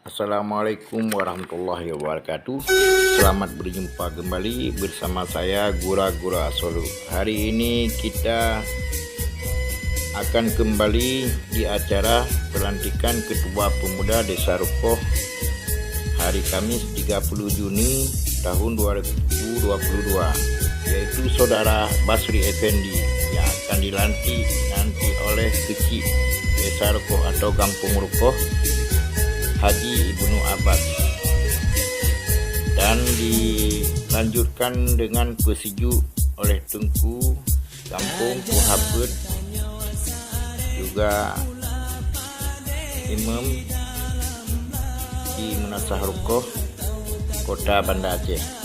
Assalamualaikum warahmatullahi wabarakatuh. Selamat berjumpa kembali bersama saya Gura-Gura Solo. Hari ini kita akan kembali di acara pelantikan Ketua Pemuda Desa Rukoh hari Kamis 30 Juni tahun 2022, yaitu Saudara Basri Effendi yang akan dilantik nanti oleh Kecik Desa Rukoh atau Kampung Rukoh Haji Ibnu Abbas, dan dilanjutkan dengan pesejuk oleh Tengku Kampung Kuhabet, juga Imam di Munasah Rukoh Kota Banda Aceh.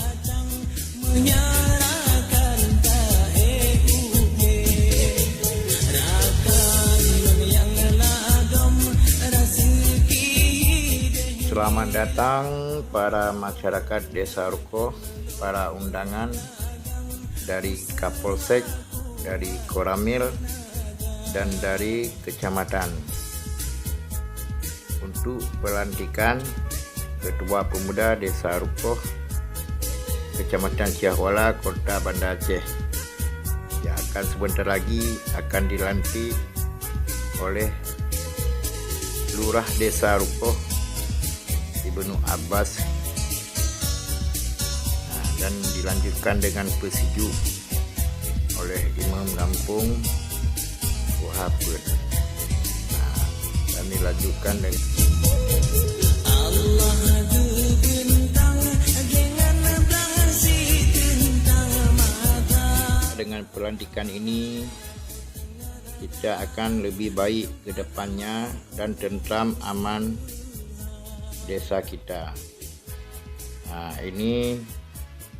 Selamat datang para masyarakat Desa Rukoh, para undangan dari Kapolsek, dari Koramil, dan dari kecamatan untuk pelantikan Ketua Pemuda Desa Rukoh Kecamatan Syahwala, Kota Banda Aceh, yang akan sebentar lagi akan dilantik oleh Lurah Desa Rukoh Ibnu Abbas, dan dilanjutkan dengan pesejuk oleh Imam Kampung Kuhabet, dan dilanjutkan dengan pelantikan ini. Kita akan lebih baik ke depannya dan tentram aman desa kita. Ini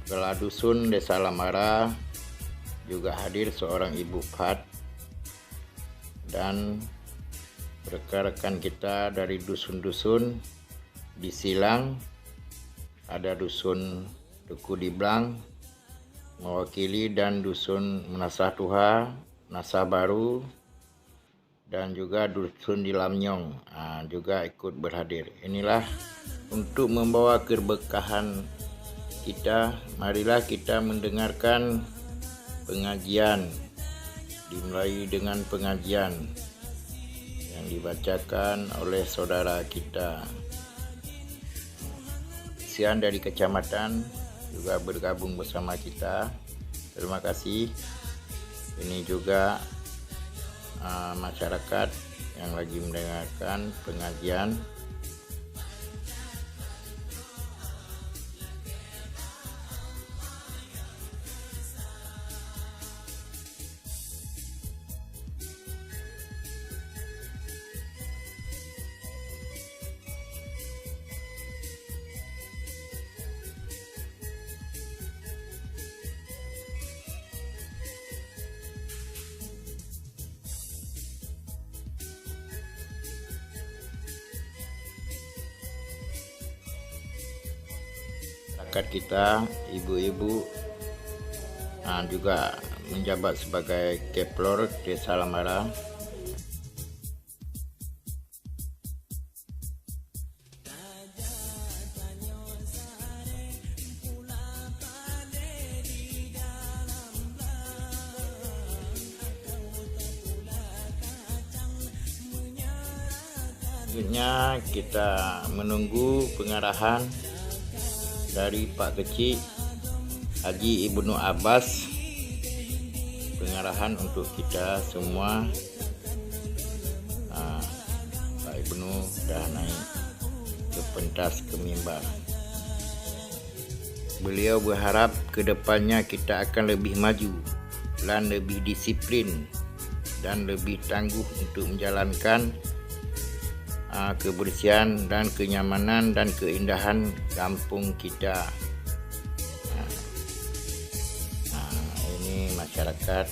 Kepala Dusun Desa Lamara, juga hadir seorang Ibu Fat dan rekan-rekan kita dari dusun-dusun di Silang. Ada dusun Tuku Diblang mewakili, dan dusun Menasah Tuha, Nasah Baru, dan juga dusun di Lamnyong juga ikut berhadir. Inilah untuk membawa keberkahan kita. Marilah kita mendengarkan pengajian, dimulai dengan pengajian yang dibacakan oleh saudara kita. Sian dari kecamatan juga bergabung bersama kita. Terima kasih. Ini juga masyarakat yang lagi mendengarkan pengajian. Kita ibu-ibu juga menjabat sebagai Keplor Desa Lamara. Selanjutnya kita menunggu pengarahan dari Pak Kecik Haji Ibnu Abbas, pengarahan untuk kita semua. Pak Ibnu dah naik ke pentas, ke mimbar. Beliau berharap kedepannya kita akan lebih maju dan lebih disiplin dan lebih tangguh untuk menjalankan kebersihan dan kenyamanan dan keindahan kampung kita. Ini masyarakat,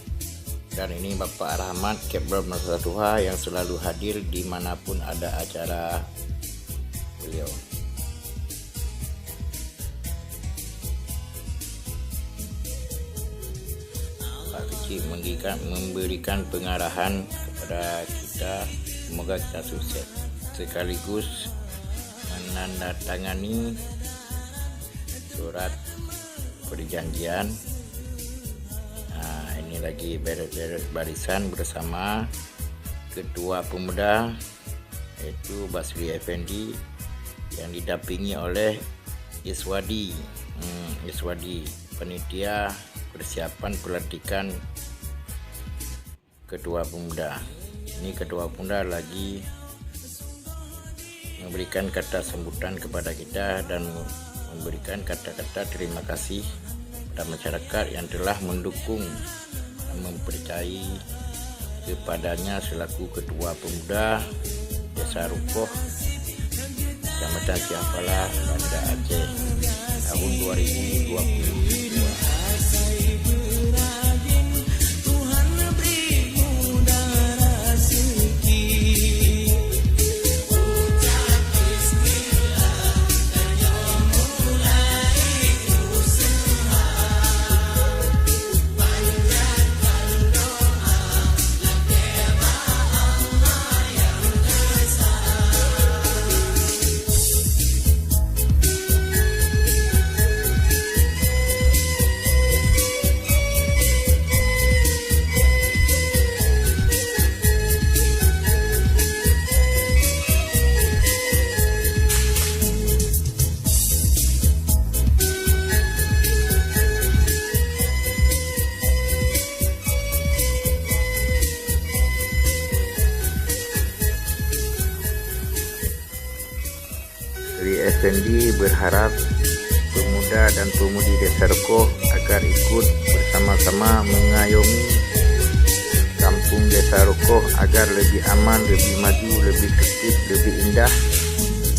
dan ini Bapak Rahmat Kepler Menasah Tuha yang selalu hadir dimanapun ada acara beliau. Pak Kecik memberikan pengarahan kepada kita, semoga kita sukses. sekaligus menandatangani surat perjanjian. Nah, ini lagi beres-beres barisan bersama Ketua Pemuda yaitu Basri Effendi yang didampingi oleh Iswadi, panitia persiapan pelantikan Ketua Pemuda. Ini Ketua Pemuda lagi memberikan kata sambutan kepada kita dan memberikan kata-kata terima kasih kepada masyarakat yang telah mendukung dan mempercayai kepadanya selaku Ketua Pemuda Desa Rukoh, Kecamatan Siapalah, Banda Aceh tahun 2022. Basri Effendi berharap pemuda dan pemudi Desa Rukoh agar ikut bersama-sama mengayomi kampung Desa Rukoh agar lebih aman, lebih maju, lebih tertib, lebih indah,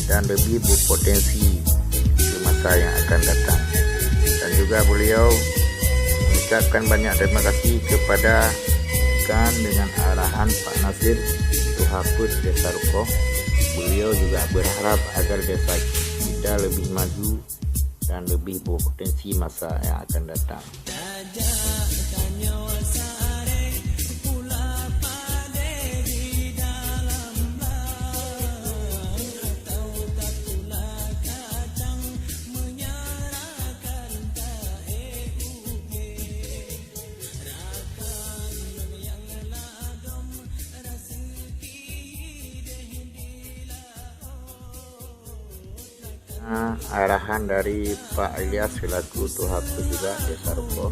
dan lebih berpotensi ke masa yang akan datang. Dan juga beliau mengucapkan banyak terima kasih kepada rekan dengan arahan Pak Nasir Tuhaput Desa Rukoh. Beliau juga berharap agar desa kita lebih maju dan lebih berpotensi masa yang akan datang. Arahan dari Pak Ilyas selaku Tuhaput juga Desa Rukoh.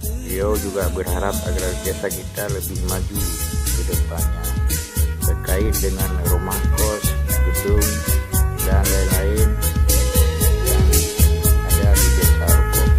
Beliau juga berharap agar desa kita lebih maju ke depannya terkait dengan rumah kos, gedung, dan lain-lain yang ada di Desa Rukoh.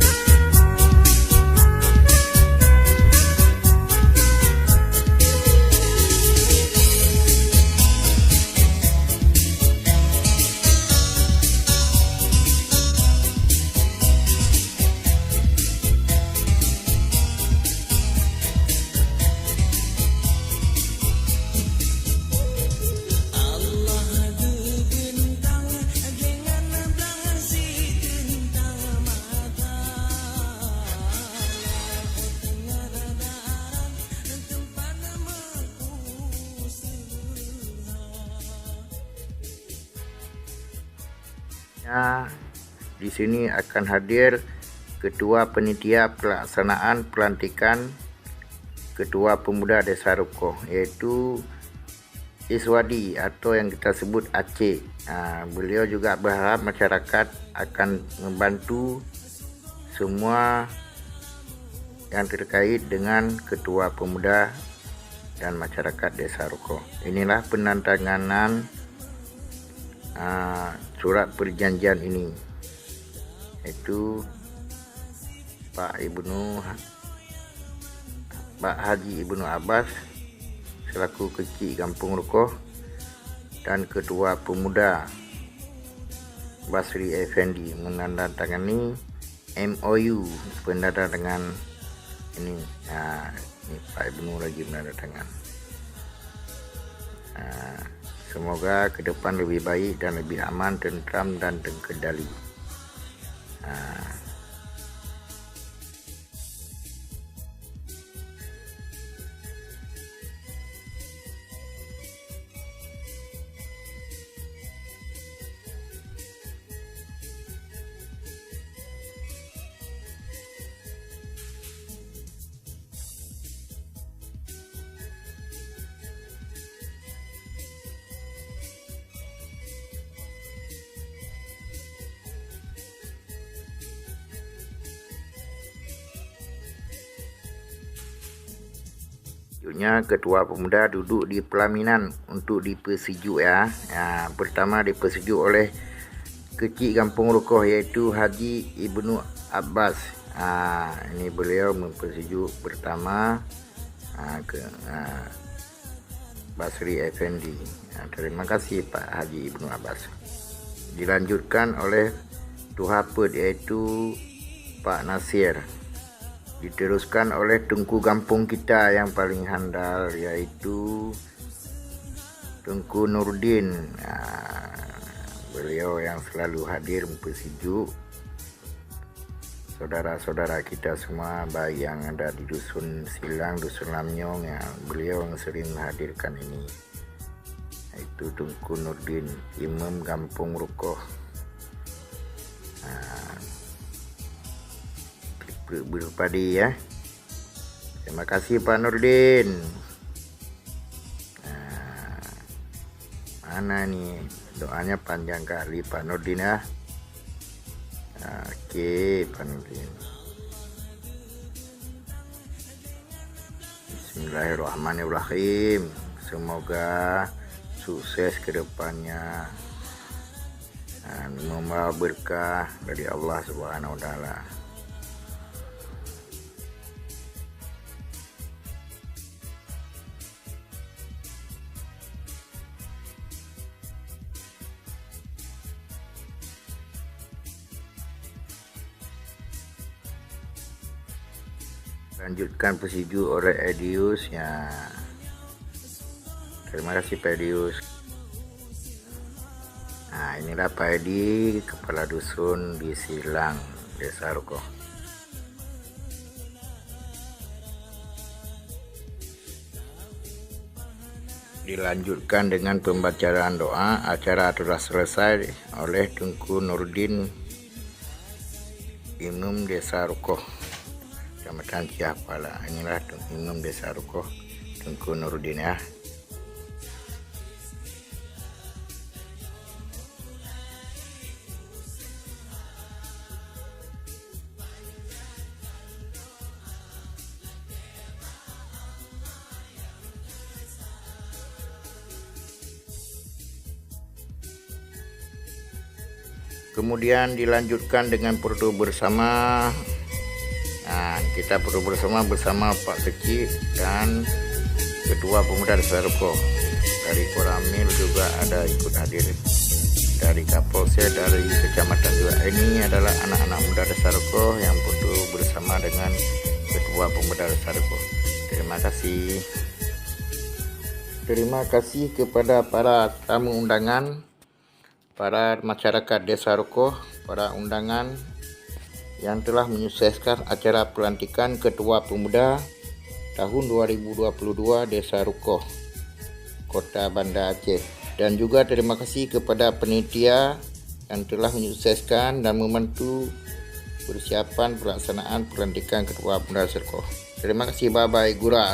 Di sini akan hadir Ketua Panitia Pelaksanaan Pelantikan Ketua Pemuda Desa Rukoh, yaitu Iswadi atau yang kita sebut Aceh. Beliau juga berharap masyarakat akan membantu semua yang terkait dengan Ketua Pemuda dan masyarakat Desa Rukoh. Inilah penandatanganan surat perjanjian ini, yaitu Pak Haji Ibnu Abbas selaku Kecik Kampung Rukoh dan Ketua Pemuda Basri Effendi menandatangani MOU penandatangan ini. Ini Pak Ibnu lagi menandatangan. Semoga ke depan lebih baik dan lebih aman, tentram dan terkendali. Selanjutnya ketua pemuda duduk di pelaminan untuk dipersejuk ya. Pertama dipersejuk oleh kecil Kampung Rukoh iaitu Haji Ibnu Abbas. Ini beliau mempersejuk pertama ke Basri Effendi. Terima kasih Pak Haji Ibnu Abbas. Dilanjutkan oleh Tuhapet iaitu Pak Nasir. Diteruskan oleh Tengku kampung kita yang paling handal yaitu Tengku Nurdin. Beliau yang selalu hadir mempersejuk saudara-saudara kita semua, baik yang ada di Dusun Silang, Dusun Lamnyong, yang beliau yang sering menghadirkan ini, yaitu Tengku Nurdin, Imam Kampung Rukoh. Berpadi ya. Terima kasih Pak Nurdin. Mana nih doanya panjang kali Pak Nurdin ya. Oke Pak Nurdin. Bismillahirrahmanirrahim. Semoga sukses ke depannya. Membawa berkah dari Allah Subhanahu wa taala. Lanjutkan persejuk oleh Edius ya. Terima kasih Pak Edius. Inilah Pak Edi, kepala dusun di Silang, Desa Rukoh. Dilanjutkan dengan pembacaan doa. Acara telah selesai oleh Tengku Nurdin, Imam Desa Rukoh, Kecamatan Ciapala. Inilah Imam Desa Rukoh, Tengku Nurdin ya. Kemudian dilanjutkan dengan foto bersama. Kita foto bersama Pak Kecil dan Ketua Pemuda Desa Rukoh. Dari Koramil juga ada ikut hadir. Dari Kapolsek, dari kecamatan juga. Ini adalah anak-anak muda Desa Rukoh yang foto bersama dengan Ketua Pemuda Desa Rukoh. Terima kasih. Terima kasih kepada para tamu undangan, para masyarakat Desa Rukoh, para undangan yang telah menyukseskan acara pelantikan Ketua Pemuda tahun 2022 Desa Rukoh, Kota Banda Aceh. Dan juga terima kasih kepada panitia yang telah menyukseskan dan membantu persiapan pelaksanaan pelantikan Ketua Pemuda Desa Rukoh. Terima kasih, bye-bye, Gura.